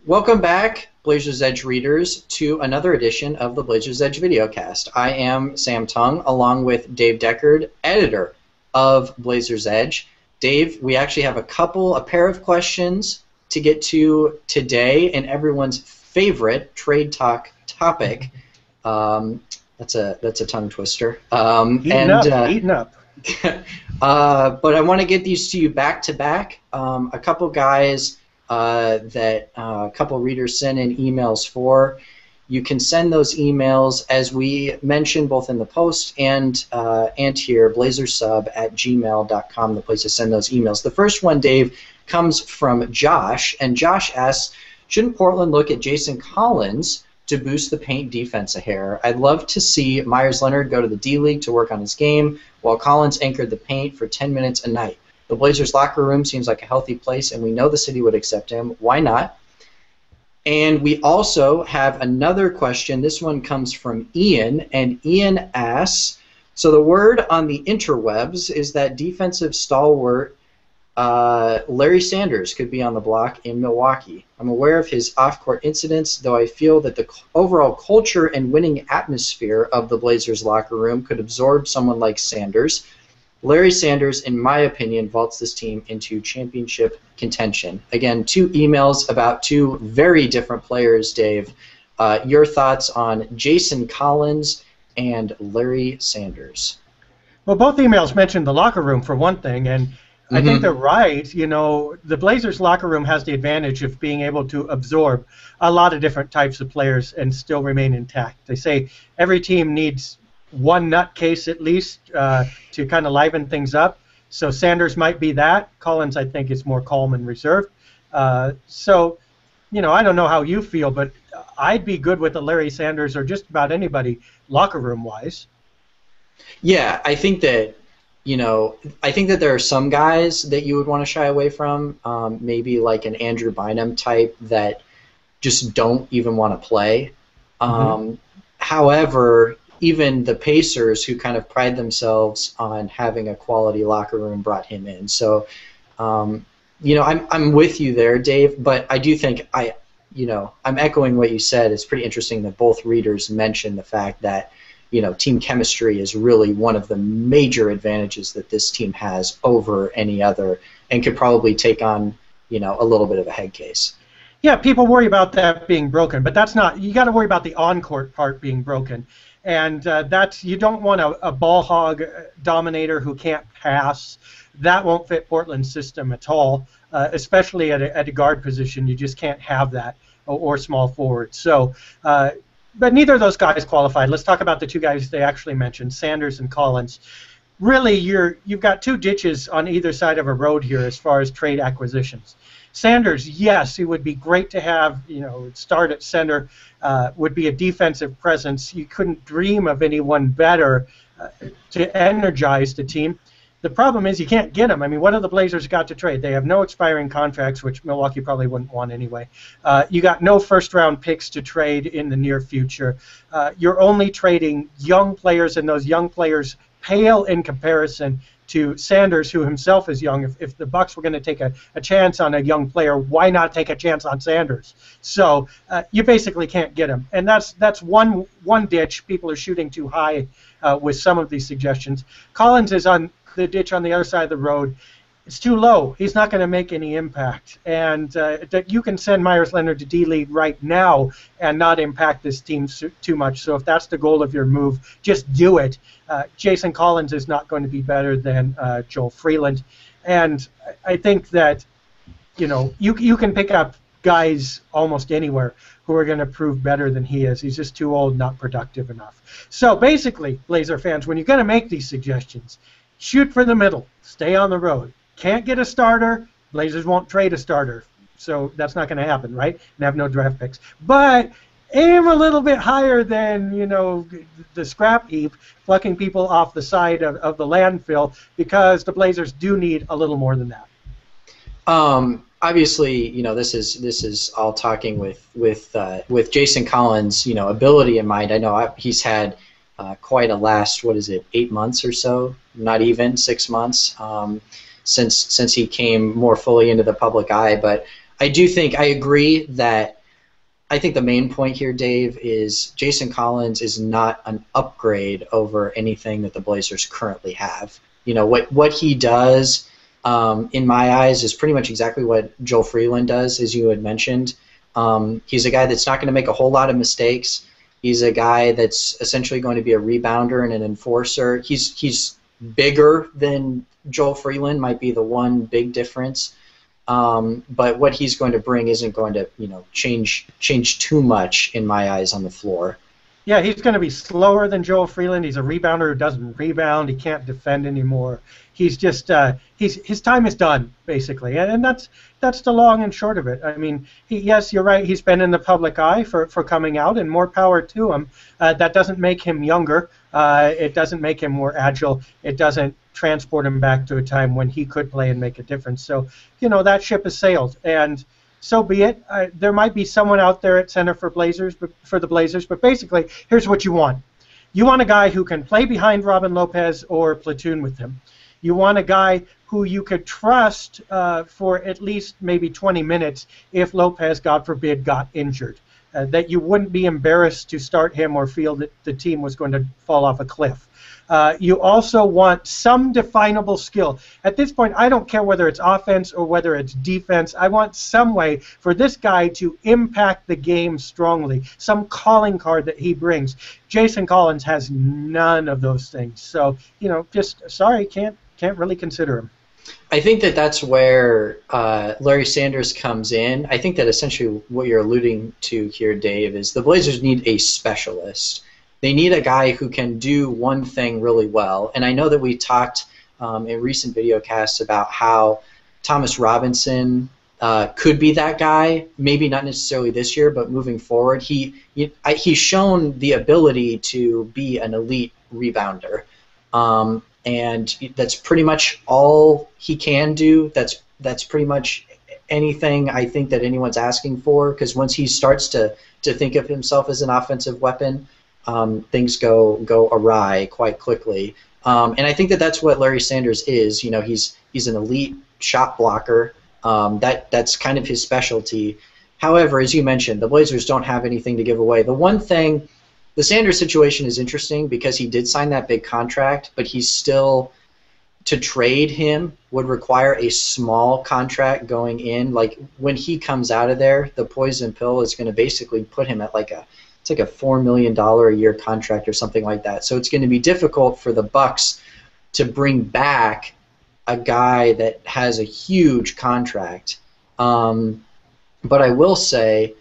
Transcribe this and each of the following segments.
Welcome back, Blazers Edge readers, to another edition of the Blazers Edge Videocast. I am Sam Tung, along with Dave Deckard, editor of Blazers Edge. Dave, we actually have a pair of questions to get to today, and everyone's favorite trade talk topic. That's a tongue twister. Eating up. But I want to get these to you back to back. A couple guys that a couple readers sent in emails for. You can send those emails, as we mentioned both in the post and here, blazersub@gmail.com, the place to send those emails. The first one, Dave, comes from Josh, and Josh asks, shouldn't Portland look at Jason Collins to boost the paint defense a hair? I'd love to see Myers Leonard go to the D-League to work on his game, while Collins anchored the paint for 10 minutes a night. The Blazers locker room seems like a healthy place, and we know the city would accept him. Why not? And we also have another question. This one comes from Ian, and Ian asks, so the word on the interwebs is that defensive stalwart Larry Sanders could be on the block in Milwaukee. I'm aware of his off-court incidents, though I feel that the overall culture and winning atmosphere of the Blazers locker room could absorb someone like Sanders. Larry Sanders, in my opinion, vaults this team into championship contention. Again, two emails about two very different players, Dave. Your thoughts on Jason Collins and Larry Sanders? Well, both emails mentioned the locker room for one thing, and I think they're right. You know, the Blazers locker room has the advantage of being able to absorb a lot of different types of players and still remain intact. They say every team needs one nutcase at least to kind of liven things up. So Sanders might be that. Collins, I think, is more calm and reserved. So, you know, I don't know how you feel, but I'd be good with a Larry Sanders or just about anybody locker room-wise. Yeah, I think that, you know, I think that there are some guys that you would want to shy away from, maybe like an Andrew Bynum type that just don't even want to play. However, even the Pacers, who kind of pride themselves on having a quality locker room, brought him in. So, you know, I'm with you there, Dave, but I do think I'm echoing what you said. It's pretty interesting that both readers mentioned the fact that, you know, team chemistry is really one of the major advantages that this team has over any other, and could probably take on, you know, a little bit of a head case. Yeah, people worry about that being broken, but that's not. You got to worry about the on-court part being broken, and that's, you don't want a ball hog dominator who can't pass. That won't fit Portland's system at all, especially at a guard position. You just can't have that, or small forward. So. But neither of those guys qualified. Let's talk about the two guys they actually mentioned, Sanders and Collins. Really, you've got two ditches on either side of a road here as far as trade acquisitions. Sanders, yes, it would be great to have, you know, start at center, would be a defensive presence. You couldn't dream of anyone better to energize the team. The problem is you can't get him. I mean, what have the Blazers got to trade? They have no expiring contracts, which Milwaukee probably wouldn't want anyway. You got no first-round picks to trade in the near future. You're only trading young players, and those young players pale in comparison to Sanders, who himself is young. If the Bucks were going to take a chance on a young player, why not take a chance on Sanders? So you basically can't get him, and that's one ditch. People are shooting too high with some of these suggestions. Collins is on the ditch on the other side of the road. It's too low. He's not going to make any impact. And that you can send Myers Leonard to D-League right now and not impact this team too much. So if that's the goal of your move, just do it. Jason Collins is not going to be better than Joel Freeland. And I think that, you know, you can pick up guys almost anywhere who are going to prove better than he is. He's just too old, not productive enough. So basically, Blazer fans, when you're going to make these suggestions, shoot for the middle. Stay on the road. Can't get a starter. Blazers won't trade a starter. So that's not going to happen, right? And have no draft picks. But aim a little bit higher than, you know, the scrap heap, plucking people off the side of the landfill, because the Blazers do need a little more than that. Obviously, you know, this is all talking with Jason Collins', you know, ability in mind. I know he's had quite a last, 8 months or so, not even 6 months, since he came more fully into the public eye. But I do think, I agree that I think the main point here, Dave, is Jason Collins is not an upgrade over anything that the Blazers currently have. What he does, in my eyes, is pretty much exactly what Joel Freeland does, as you had mentioned. He's a guy that's not going to make a whole lot of mistakes. He's a guy that's essentially going to be a rebounder and an enforcer. He's bigger than Joel Freeland, might be the one big difference. But what he's going to bring isn't going to, change too much in my eyes on the floor. Yeah, he's going to be slower than Joel Freeland. He's a rebounder who doesn't rebound. He can't defend anymore. He's just his time is done, basically, and that's the long and short of it. I mean, yes, you're right. He's been in the public eye for coming out, and more power to him. That doesn't make him younger. It doesn't make him more agile. It doesn't transport him back to a time when he could play and make a difference. So, that ship has sailed, and so be it. There might be someone out there at center for the Blazers, but basically, here's what you want. You want a guy who can play behind Robin Lopez or platoon with him. You want a guy who you could trust for at least maybe 20 minutes if Lopez, God forbid, got injured. That you wouldn't be embarrassed to start him or feel that the team was going to fall off a cliff. You also want some definable skill. At this point, I don't care whether it's offense or whether it's defense. I want some way for this guy to impact the game strongly, some calling card that he brings. Jason Collins has none of those things. So, just sorry, can't really consider him. I think that's where Larry Sanders comes in. I think that essentially what you're alluding to here, Dave, is the Blazers need a specialist. They need a guy who can do one thing really well. And I know that we talked in recent videocasts about how Thomas Robinson could be that guy, maybe not necessarily this year, but moving forward. He's shown the ability to be an elite rebounder. And that's pretty much all he can do. That's pretty much anything I think that anyone's asking for, because once he starts to think of himself as an offensive weapon, things go awry quite quickly. And I think that's what Larry Sanders is. He's an elite shot blocker. That's kind of his specialty. However, as you mentioned, the Blazers don't have anything to give away. The one thing, the Sanders situation is interesting because he did sign that big contract, but he's still, to trade him would require a small contract going in. Like when he comes out of there, the poison pill is going to basically put him at it's like a $4 million a year contract or something like that. So it's going to be difficult for the Bucks to bring back a guy that has a huge contract. But I will say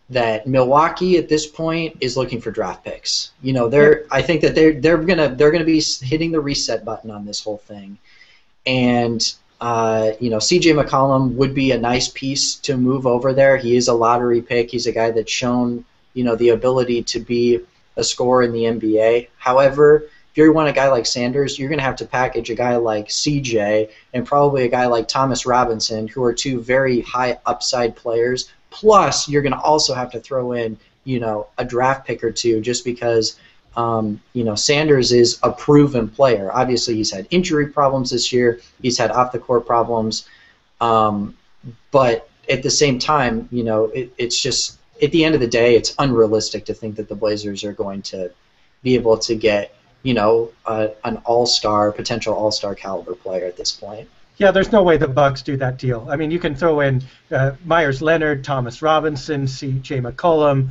that Milwaukee at this point is looking for draft picks. I think that they're gonna be hitting the reset button on this whole thing, and C.J. McCollum would be a nice piece to move over there. He is a lottery pick. He's a guy that's shown the ability to be a scorer in the NBA. However, if you want a guy like Sanders, you're going to have to package a guy like CJ and probably a guy like Thomas Robinson, who are two very high upside players. Plus, you're going to also have to throw in, a draft pick or two, just because, Sanders is a proven player. Obviously, he's had injury problems this year. He's had off-the-court problems. But at the same time, it's just, at the end of the day, it's unrealistic to think that the Blazers are going to be able to get, an all-star, potential all-star caliber player at this point. Yeah, there's no way the Bucks do that deal. I mean, you can throw in Myers Leonard, Thomas Robinson, C.J. McCollum,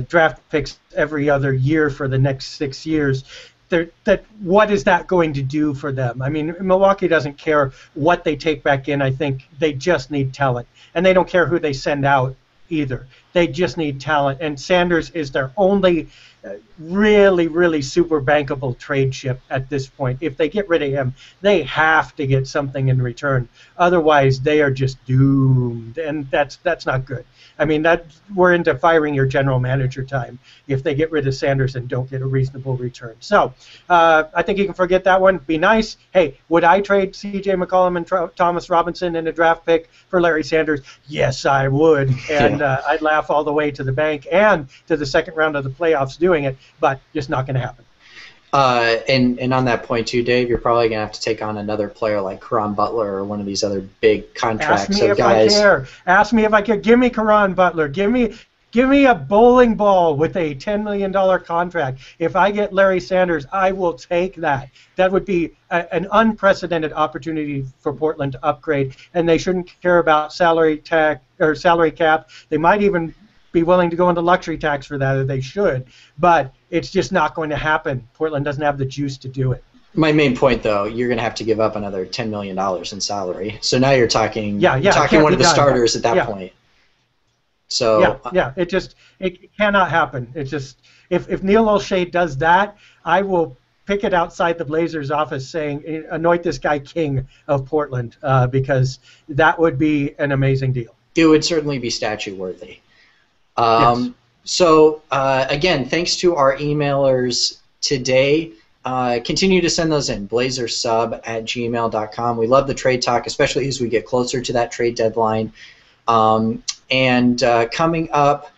draft picks every other year for the next 6 years. What is that going to do for them? I mean, Milwaukee doesn't care what they take back in. I think they just need talent, and they don't care who they send out either. They just need talent, and Sanders is their only really, really super bankable trade chip at this point. If they get rid of him, they have to get something in return. Otherwise, they are just doomed, and that's not good. I mean, we're into firing your general manager time if they get rid of Sanders and don't get a reasonable return. So I think you can forget that one. Be nice. Hey, would I trade C.J. McCollum and Thomas Robinson in a draft pick for Larry Sanders? Yes, I would, and I'd laugh all the way to the bank and to the second round of the playoffs doing it, but just not going to happen. And on that point too, Dave, you're probably going to have to take on another player like Caron Butler or one of these other big contracts of guys. Ask me if I care. Ask me if I care. Give me Caron Butler. Give me Give me a bowling ball with a $10 million contract. If I get Larry Sanders, I will take that. That would be an unprecedented opportunity for Portland to upgrade, and they shouldn't care about salary cap. They might even be willing to go into luxury tax for that, or they should, but it's just not going to happen. Portland doesn't have the juice to do it. My main point, though, you're going to have to give up another $10 million in salary. So now you're talking, you're talking one of the starters at that point. So it cannot happen. It's just if Neil Olshey does that, I will pick it outside the Blazers' office saying, anoint this guy king of Portland, because that would be an amazing deal. It would certainly be statue worthy. Yes. So again, thanks to our emailers today. Continue to send those in, blazersub@gmail.com. We love the trade talk, especially as we get closer to that trade deadline. And coming up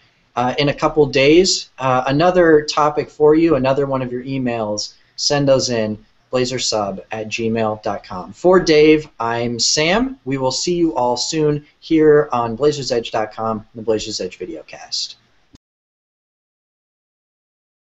in a couple days, another topic for you, another one of your emails. Send those in, blazersub@gmail.com. For Dave, I'm Sam. We will see you all soon here on blazersedge.com, the Blazers Edge Videocast.